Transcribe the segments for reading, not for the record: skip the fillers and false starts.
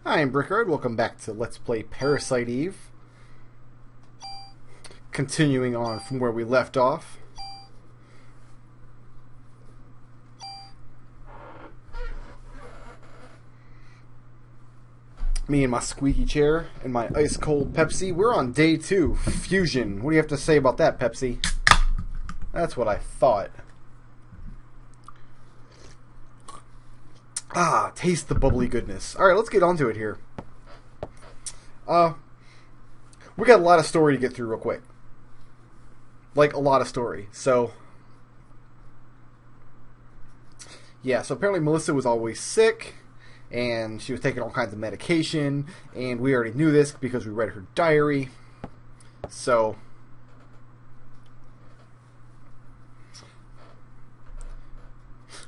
Hi, I'm Brickroad. Welcome back to Let's Play Parasite Eve. Continuing on from where we left off. Me and my squeaky chair and my ice cold Pepsi. We're on day 2, Fusion. What do you have to say about that, Pepsi? That's what I thought. Ah, taste the bubbly goodness. Alright, let's get on to it here. We got a lot of story to get through real quick. Like, a lot of story. So, yeah, so apparently Melissa was always sick, and she was taking all kinds of medication, and we already knew this because we read her diary. So,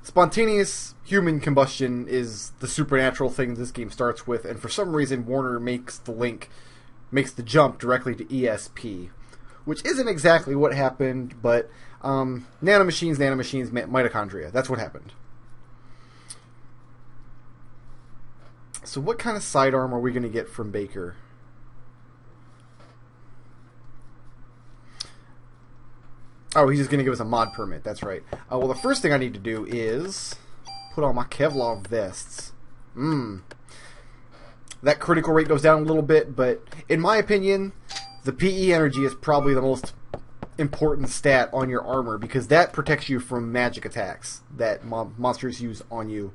spontaneous human combustion is the supernatural thing this game starts with, and for some reason Warner makes the jump directly to ESP, which isn't exactly what happened, but nanomachines, mitochondria. That's what happened. So what kind of sidearm are we going to get from Baker? Oh, he's just going to give us a mod permit. That's right. Well, the first thing I need to do is put on my Kevlar vests. That critical rate goes down a little bit, but in my opinion, the PE energy is probably the most important stat on your armor because that protects you from magic attacks that monsters use on you.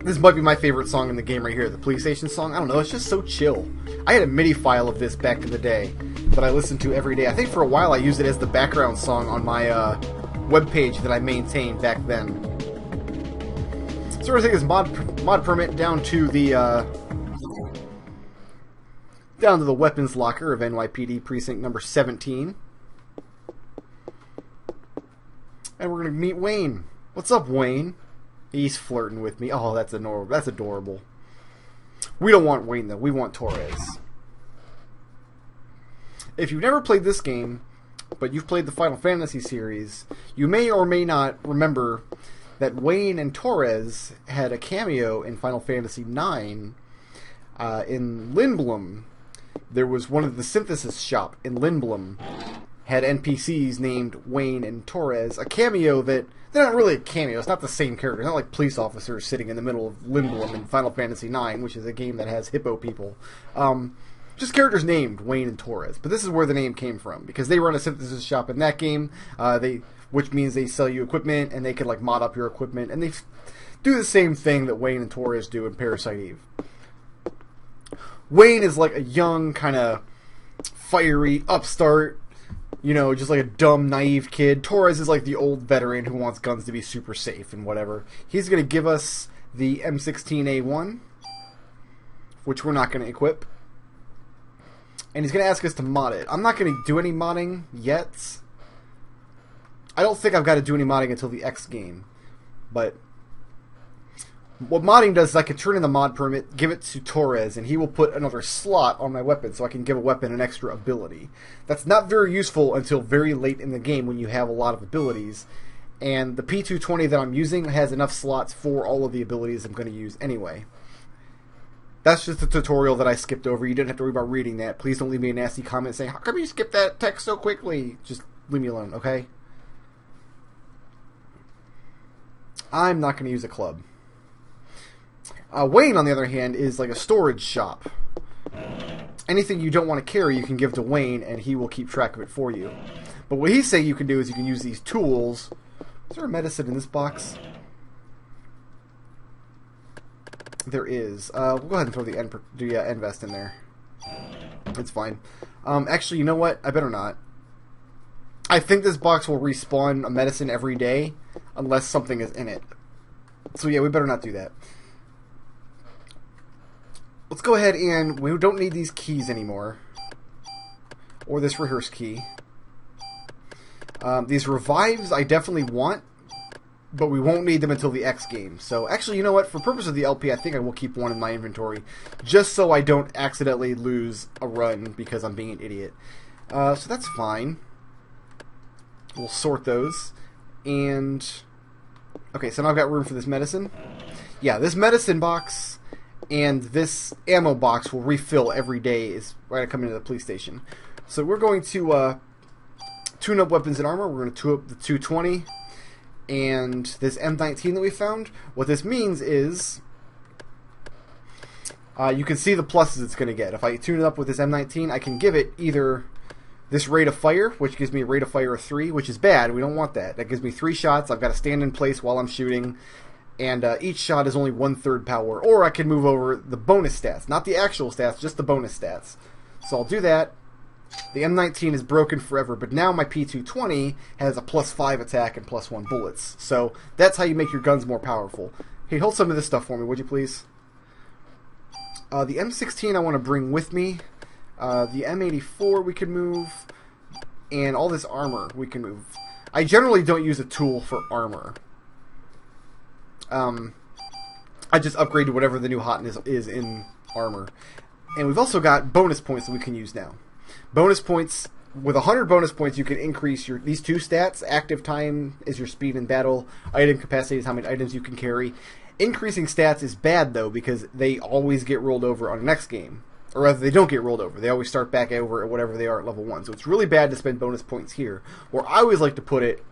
This might be my favorite song in the game right here, the police station song. I don't know, it's just so chill. I had a MIDI file of this back in the day that I listened to every day. I think for a while I used it as the background song on my webpage that I maintained back then. So we're going to take this mod permit down to the weapons locker of NYPD precinct number 17. And we're going to meet Wayne. What's up, Wayne? He's flirting with me. Oh, that's adorable. We don't want Wayne, though. We want Torres. If you've never played this game, but you've played the Final Fantasy series, you may or may not remember that Wayne and Torres had a cameo in Final Fantasy IX in Lindblum. There was one of the synthesis shop in Lindblum had NPCs named Wayne and Torres. A cameo that... They're not really a cameo. It's not the same character. It's not like police officers sitting in the middle of Lindblum in Final Fantasy IX, which is a game that has hippo people. Just characters named Wayne and Torres. But this is where the name came from, because they run a synthesis shop in that game, which means they sell you equipment, and they can like mod up your equipment, and they do the same thing that Wayne and Torres do in Parasite Eve. Wayne is like a young, kind of fiery upstart, you know, just like a dumb, naive kid. Torres is like the old veteran who wants guns to be super safe and whatever. He's going to give us the M16A1, which we're not going to equip. And he's going to ask us to mod it. I'm not going to do any modding yet. I don't think I've got to do any modding until the X game. But what modding does is I can turn in the mod permit, give it to Torres, and he will put another slot on my weapon so I can give a weapon an extra ability. That's not very useful until very late in the game when you have a lot of abilities. And the P220 that I'm using has enough slots for all of the abilities I'm going to use anyway. That's just a tutorial that I skipped over. You didn't have to worry about reading that. Please don't leave me a nasty comment saying, how come you skipped that text so quickly? Just leave me alone, okay? I'm not going to use a club. Wayne, on the other hand, is like a storage shop. Anything you don't want to carry, you can give to Wayne, and he will keep track of it for you. But what he's saying you can do is you can use these tools. Is there a medicine in this box? There is. We'll go ahead and throw the end vest in there. It's fine. Actually, you know what? I better not. I think this box will respawn a medicine every day, unless something is in it. So yeah, we better not do that. Let's go ahead and... We don't need these keys anymore. Or this rehearse key. These revives I definitely want, but we won't need them until the X game. So, actually, you know what? For purpose of the LP, I think I will keep one in my inventory, just so I don't accidentally lose a run because I'm being an idiot. So that's fine. We'll sort those. And Okay, so now I've got room for this medicine. Yeah, this medicine box and this ammo box will refill every day is right I come into the police station. So we're going to tune up weapons and armor. We're going to tune up the 220 and this M19 that we found. What this means is you can see the pluses it's going to get. If I tune it up with this M19, I can give it either this rate of fire, which gives me a rate of fire of 3, which is bad. We don't want that. That gives me 3 shots. I've got to stand in place while I'm shooting, and each shot is only 1/3 power. Or I can move over the bonus stats, not the actual stats, just the bonus stats. So I'll do that. The M19 is broken forever, but now my P220 has a +5 attack and +1 bullets. So that's how you make your guns more powerful. Hey, hold some of this stuff for me, would you please? The M16 I want to bring with me. The M84 we can move, and all this armor we can move. I generally don't use a tool for armor. I just upgrade to whatever the new hotness is in armor. And we've also got bonus points that we can use now. Bonus points, with 100 bonus points you can increase these 2 stats. Active time is your speed in battle. Item capacity is how many items you can carry. Increasing stats is bad though, because they always get rolled over on the next game. Or rather, they don't get rolled over. They always start back over at whatever they are at level 1. So it's really bad to spend bonus points here. Where I always like to put it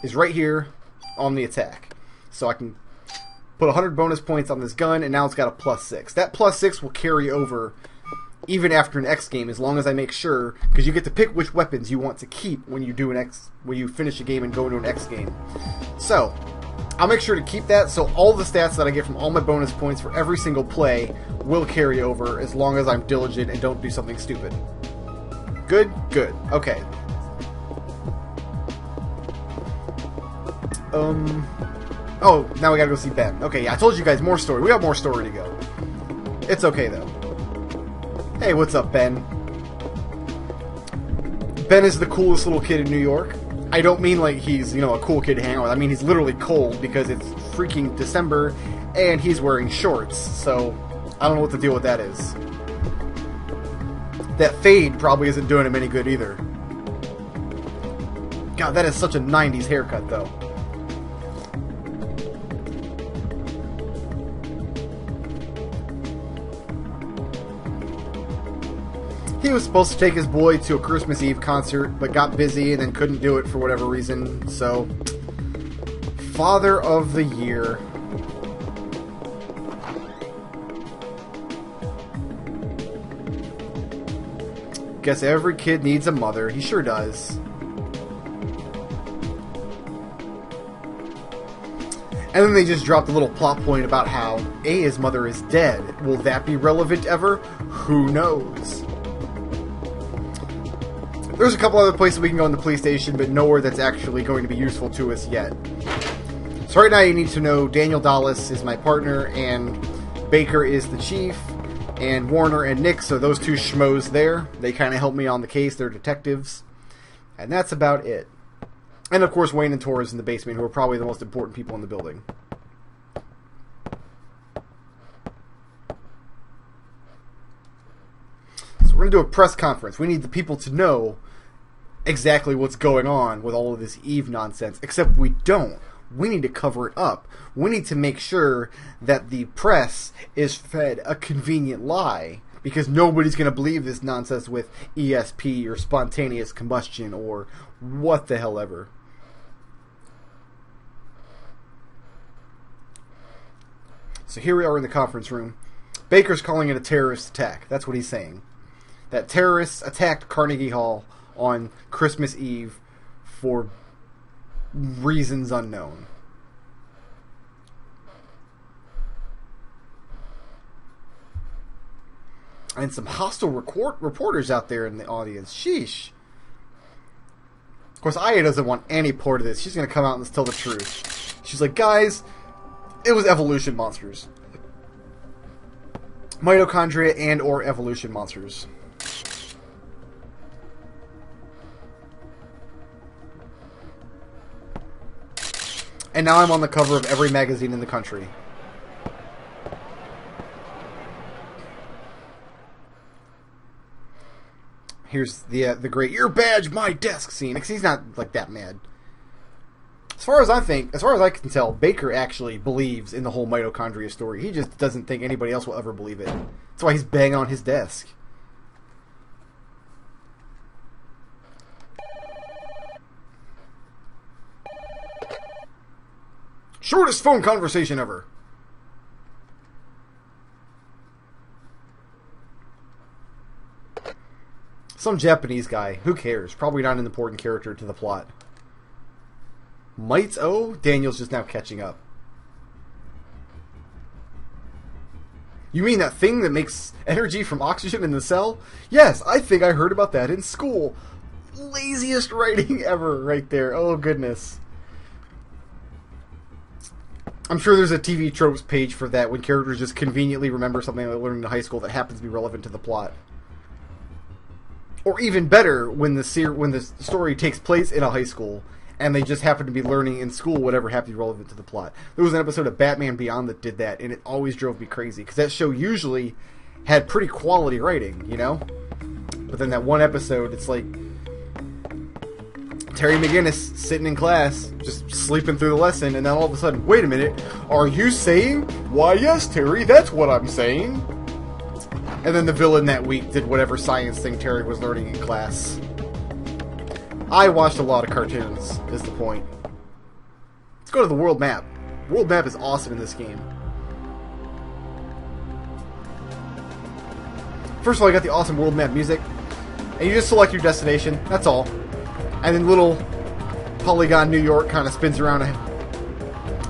is right here on the attack. So I can put 100 bonus points on this gun, and now it's got a +6. That +6 will carry over even after an X game, as long as I make sure, because you get to pick which weapons you want to keep when you do when you finish a game and go into an X game. So I'll make sure to keep that, so all the stats that I get from all my bonus points for every single play will carry over as long as I'm diligent and don't do something stupid. Good? Good. Okay. Oh, now we gotta go see Ben. Okay, yeah, I told you guys more story. We got more story to go. It's okay, though. Hey, what's up, Ben? Ben is the coolest little kid in New York. I don't mean like he's, a cool kid to hang out with. I mean he's literally cold because it's freaking December and he's wearing shorts. So I don't know what the deal with that is. That fade probably isn't doing him any good either. God, that is such a 90s haircut though. He was supposed to take his boy to a Christmas Eve concert, but got busy and then couldn't do it for whatever reason, so... Father of the Year. Guess every kid needs a mother. He sure does. And then they just dropped a little plot point about how Aya's mother is dead. Will that be relevant ever? Who knows? There's a couple other places we can go in the police station, but nowhere that's actually going to be useful to us yet. So right now you need to know Daniel Dallas is my partner, and Baker is the chief, and Warner and Nick, so those 2 schmoes there. They kind of help me on the case, they're detectives. And that's about it. And of course Wayne and Torres in the basement, who are probably the most important people in the building. So we're going to do a press conference. We need the people to know exactly what's going on with all of this Eve nonsense, except we don't. We need to cover it up. We need to make sure that the press is fed a convenient lie, because nobody's going to believe this nonsense with ESP or spontaneous combustion or what the hell ever. So here we are in the conference room. Baker's calling it a terrorist attack. That's what he's saying. That terrorists attacked Carnegie Hall on Christmas Eve for reasons unknown. And some hostile reporters out there in the audience. Sheesh. Of course, Aya doesn't want any part of this. She's going to come out and tell the truth. She's like, guys, it was evolution monsters. Mitochondria and or evolution monsters. And now I'm on the cover of every magazine in the country. Here's the great "your badge, my desk" scene. Because he's not like that mad. as far as I can tell, Baker actually believes in the whole mitochondria story. He just doesn't think anybody else will ever believe it. That's why he's banging on his desk. Shortest phone conversation ever. Some Japanese guy. Who cares? Probably not an important character to the plot. Mites? Oh, Daniel's just now catching up. You mean that thing that makes energy from oxygen in the cell? Yes, I think I heard about that in school. Laziest writing ever right there. Oh, goodness. I'm sure there's a TV tropes page for that when characters just conveniently remember something they learned in high school that happens to be relevant to the plot. Or even better, when the story takes place in a high school and they just happen to be learning in school whatever happened to be relevant to the plot. There was an episode of Batman Beyond that did that, and it always drove me crazy because that show usually had pretty quality writing, you know? But then that one episode, it's like Terry McGinnis sitting in class, just sleeping through the lesson, and then all of a sudden, wait a minute, are you saying? Why, yes, Terry, that's what I'm saying. And then the villain that week did whatever science thing Terry was learning in class. I watched a lot of cartoons, is the point. Let's go to the world map. World map is awesome in this game. First of all, you got the awesome world map music. And you just select your destination, that's all. And then little Polygon New York kind of spins around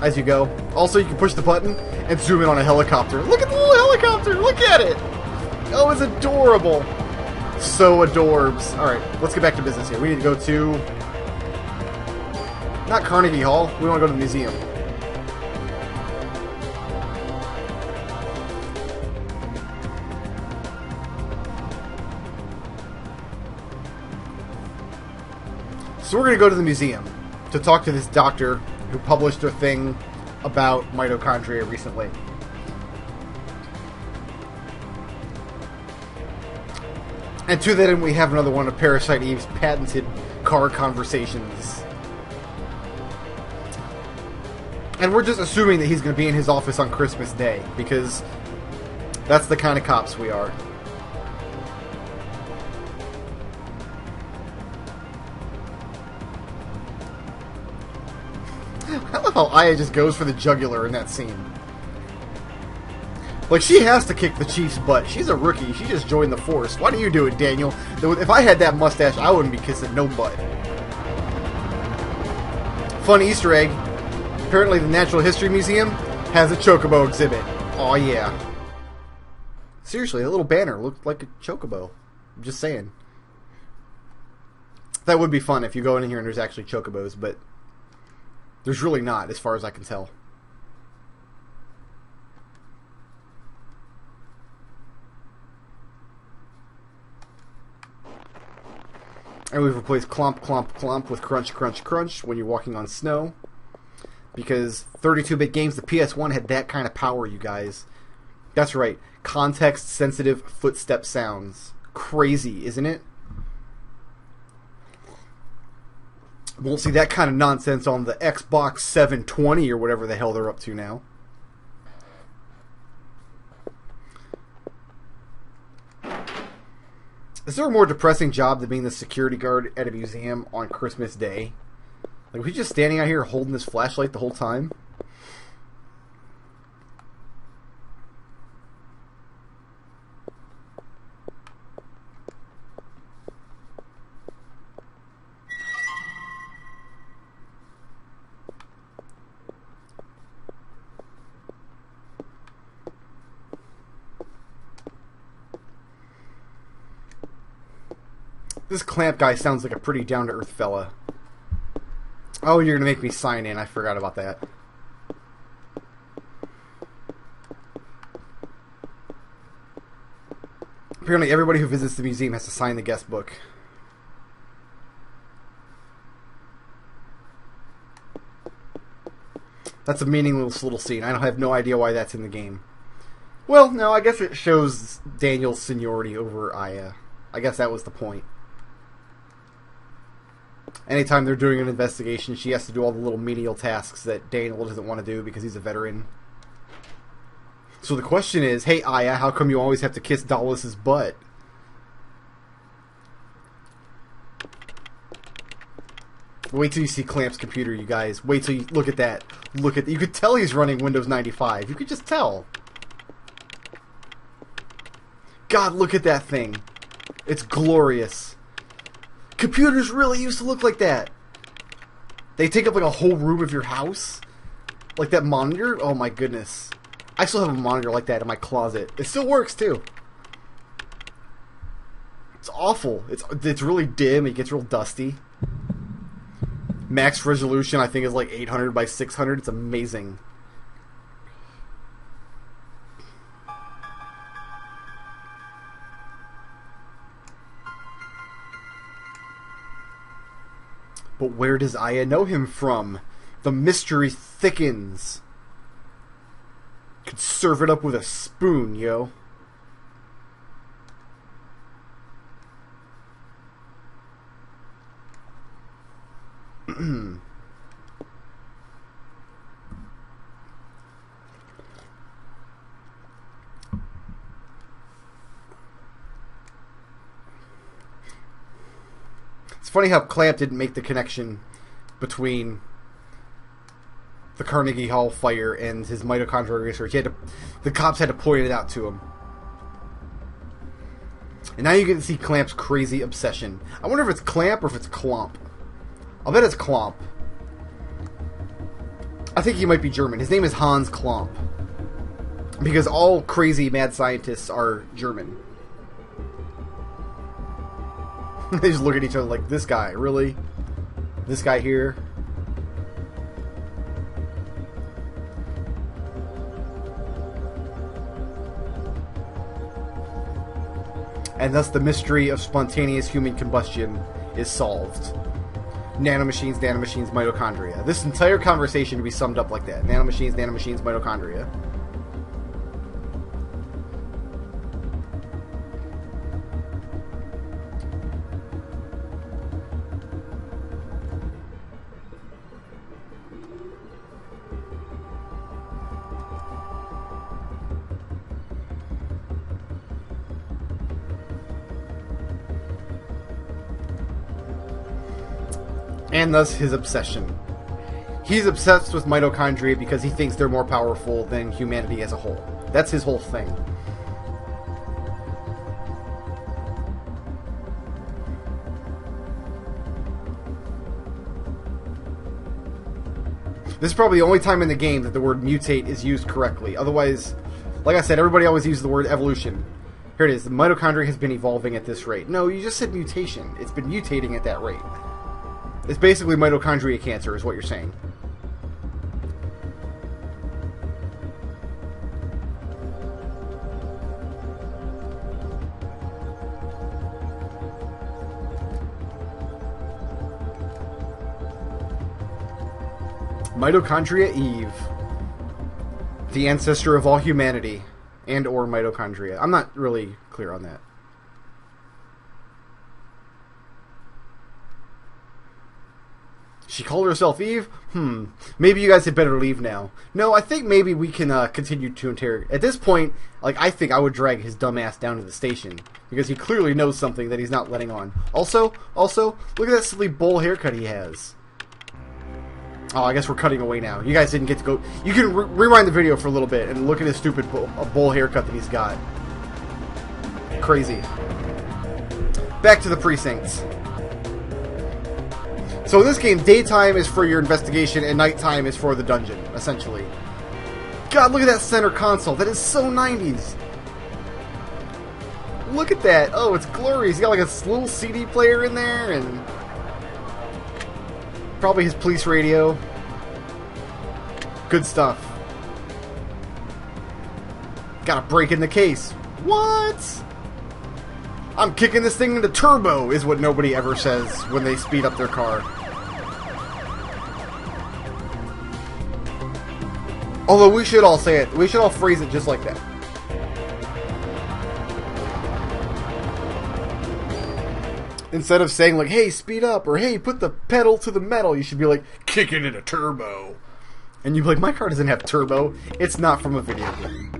as you go. Also, you can push the button and zoom in on a helicopter. Look at the little helicopter! Look at it! Oh, it's adorable. So adorbs. Alright, let's get back to business here. We need to go to... not Carnegie Hall. We want to go to the museum. So we're going to go to the museum to talk to this doctor who published a thing about mitochondria recently. And to that end, we have another one of Parasite Eve's patented car conversations. And we're just assuming that he's going to be in his office on Christmas Day, because that's the kind of cops we are. I love how Aya just goes for the jugular in that scene. Like, she has to kick the Chief's butt. She's a rookie. She just joined the force. Why do you do it, Daniel? If I had that mustache, I wouldn't be kissing no butt. Fun Easter egg. Apparently the Natural History Museum has a chocobo exhibit. Aw, yeah. Seriously, a little banner looked like a chocobo. I'm just saying. That would be fun if you go in here and there's actually chocobos, but there's really not, as far as I can tell. And we've replaced clomp, clomp, clomp with crunch, crunch, crunch when you're walking on snow. Because 32-bit games, the PS1 had that kind of power, you guys. That's right. Context-sensitive footstep sounds. Crazy, isn't it? Won't see that kind of nonsense on the Xbox 720 or whatever the hell they're up to now. Is there a more depressing job than being the security guard at a museum on Christmas Day? Like, was he just standing out here holding this flashlight the whole time? This clamp guy sounds like a pretty down-to-earth fella. Oh, you're going to make me sign in. I forgot about that. Apparently everybody who visits the museum has to sign the guest book. That's a meaningless little scene. I have no idea why that's in the game. Well, no, I guess it shows Daniel's seniority over Aya. I guess that was the point. Anytime they're doing an investigation, she has to do all the little menial tasks that Daniel doesn't want to do because he's a veteran. So the question is, hey Aya, how come you always have to kiss Dallas's butt? Wait till you see Clamp's computer, you guys. Wait till you look at that. Look at you could tell he's running Windows 95. You could just tell. God, look at that thing. It's glorious. Computers really used to look like that. They take up like a whole room of your house. Like that monitor. Oh my goodness. I still have a monitor like that in my closet. It still works too. It's awful. It's really dim. It gets real dusty. Max resolution I think is like 800 by 600. It's amazing. But where does Aya know him from? The mystery thickens. Could serve it up with a spoon, yo. It's funny how Clamp didn't make the connection between the Carnegie Hall fire and his mitochondrial research. The cops had to point it out to him. And now you get to see Clamp's crazy obsession. I wonder if it's Clamp or if it's Klomp. I'll bet it's Klomp. I think he might be German. His name is Hans Klomp. Because all crazy mad scientists are German. They just look at each other like, this guy, really? This guy here? And thus the mystery of spontaneous human combustion is solved. Nanomachines, nanomachines, mitochondria. This entire conversation can be summed up like that. Nanomachines, nanomachines, mitochondria. And thus his obsession. He's obsessed with mitochondria because he thinks they're more powerful than humanity as a whole. That's his whole thing. This is probably the only time in the game that the word mutate is used correctly. Otherwise, like I said, everybody always uses the word evolution. Here it is. The mitochondria has been evolving at this rate. No, you just said mutation. It's been mutating at that rate. It's basically mitochondria cancer is what you're saying. Mitochondria Eve. The ancestor of all humanity. And or mitochondria. I'm not really clear on that. She called herself Eve? Maybe you guys had better leave now. No, I think maybe we can continue to interrogate. At this point, like, I think I would drag his dumb ass down to the station. Because he clearly knows something that he's not letting on. Also, look at that silly bowl haircut he has. Oh, I guess we're cutting away now. You guys didn't get to go... You can rewind the video for a little bit and look at his stupid bowl haircut that he's got. Crazy. Back to the precincts. So in this game, daytime is for your investigation and nighttime is for the dungeon, essentially. God, look at that center console. That is so 90s. Look at that. Oh, it's glorious. He's got like a little CD player in there and... probably his police radio. Good stuff. Gotta break in the case. What? I'm kicking this thing into turbo, is what nobody ever says when they speed up their car. Although we should all say it. We should all phrase it just like that. Instead of saying like, hey, speed up, or hey, put the pedal to the metal, you should be like, kick it in a turbo. And you'd be like, my car doesn't have turbo. It's not from a video game.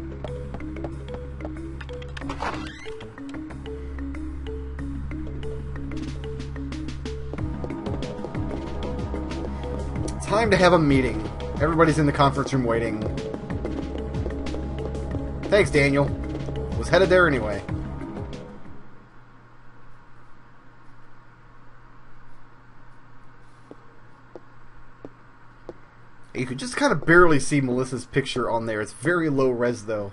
Time to have a meeting. Everybody's in the conference room waiting. Thanks, Daniel. Was headed there anyway. You could just kind of barely see Melissa's picture on there. It's very low res, though.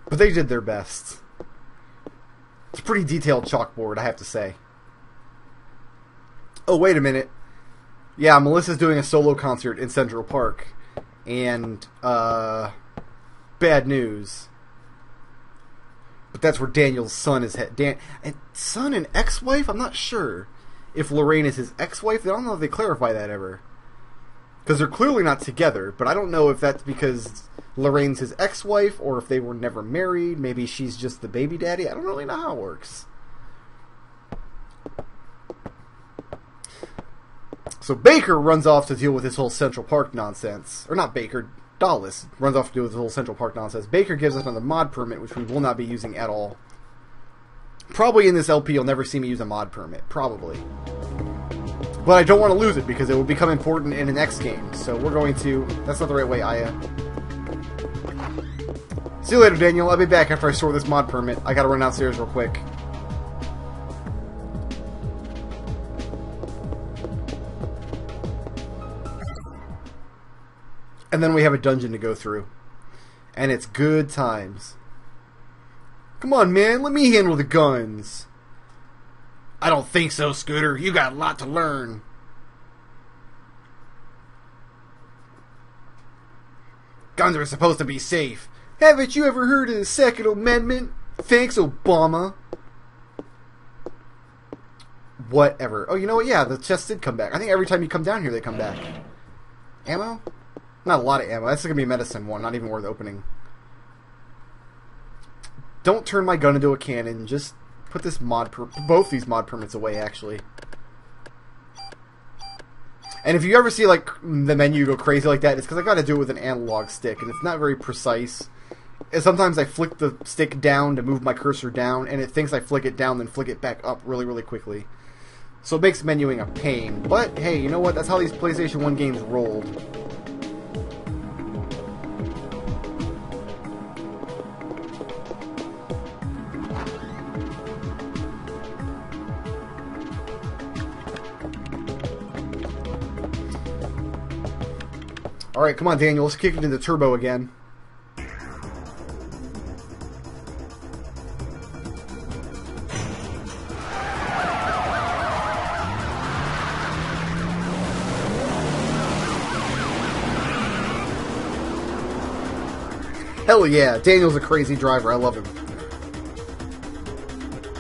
But they did their best. It's a pretty detailed chalkboard, I have to say. Oh, wait a minute. Yeah, Melissa's doing a solo concert in Central Park. And, bad news. But that's where Daniel's son is headed. Son and ex-wife? I'm not sure if Lorraine is his ex-wife. I don't know if they clarify that ever. Because they're clearly not together, but I don't know if that's because Lorraine's his ex-wife or if they were never married. Maybe she's just the baby daddy. I don't really know how it works. So Baker runs off to deal with this whole Central Park nonsense. Or not Baker, Dallas runs off to deal with this whole Central Park nonsense. Baker gives us another mod permit, which we will not be using at all. Probably in this LP you'll never see me use a mod permit. Probably. But I don't want to lose it because it will become important in an X game. So we're going to... That's not the right way, Aya. See you later, Daniel. I'll be back after I store this mod permit. I gotta run downstairs real quick. And then we have a dungeon to go through. And it's good times. Come on, man. Let me handle the guns. I don't think so, Scooter. You got a lot to learn. Guns are supposed to be safe. Haven't you ever heard of the Second Amendment? Thanks, Obama. Whatever. Oh, you know what? Yeah, the chests did come back. I think every time you come down here, they come back. Ammo? Not a lot of ammo. That's going to be a medicine one. Not even worth opening. Don't turn my gun into a cannon. Just... put this both these mod permits away, actually. And if you ever see, like, the menu go crazy like that, it's because I gotta do it with an analog stick, and it's not very precise. And sometimes I flick the stick down to move my cursor down, and it thinks I flick it down, then flick it back up really, really quickly. So it makes menuing a pain. But, hey, you know what? That's how these PlayStation 1 games rolled. Alright, come on, Daniel. Let's kick it into turbo again. Hell yeah. Daniel's a crazy driver. I love him.